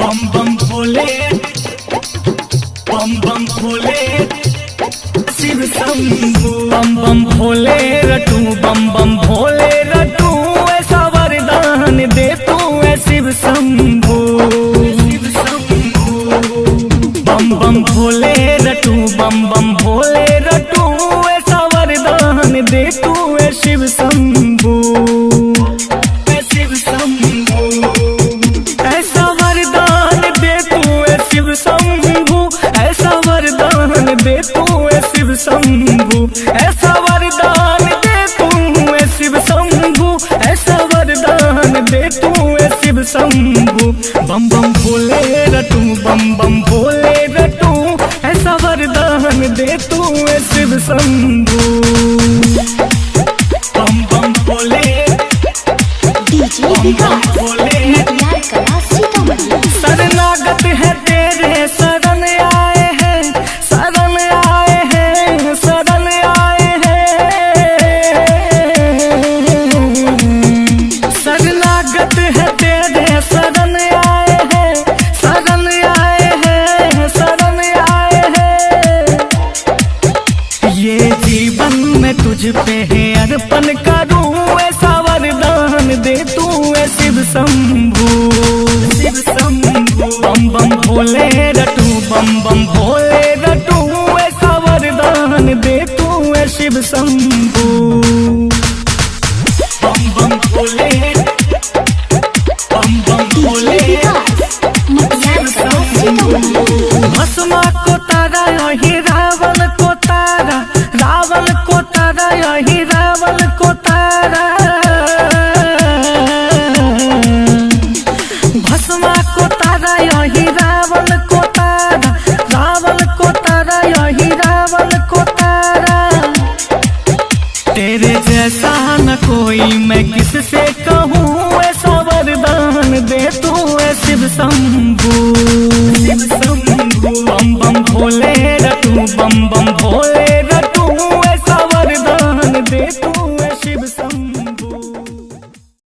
बम बम भोले, बम बम भोले शिव शंभू। बम बम भोले रटू, बम बम भोले रटू, ऐसा वरदान दे तू है शिव शंभू। बम बम भोले रटू, बम बम भोले रटू, ऐसा वरदान दे तू है शिव शंभू। शिव शंभू ऐसा वरदान दे तू है शिव शंभू, ऐसा वरदान दे तू है शिव शंभू, ऐसा वरदान दे तू है शिव शंभू, ऐसा वरदान दे तू है शिव शंभू। बम बम भोले रटू, बम बम भोले रटू, ऐसा वरदान दे तू है शिव शंभू। बम बम भोले, बम बम भोले, शरणागत है तेरे शरण आए हैं, शरण आए हैं, शरण आए हैं, शरणागत है तेरे शरण आए हैं, शरण आए हैं, शरण आए हैं। ये जीवन में तुझ पे है अर्पण करूं, ऐसा वरदान दे तू है शिव शंभू। शिव शंभू बम बम भोले रटू, बम बम भोले रटू, ऐसा वरदान दे तू है शिव शंभू। बम बम भोले, बम बम भोले शिव शंभू। भस्मा को तारा यही रावण को तारा, रावण को तारा यही रावण को तारा, भस्मा को तारा यही रावण को तारा, रावण को तारा यही रावण को तारा। तेरे जैसा न कोई मैं किससे कहूँ, ऐसा वरदान दे तू है शिव शंभू। शिव शंभू बम बम भोले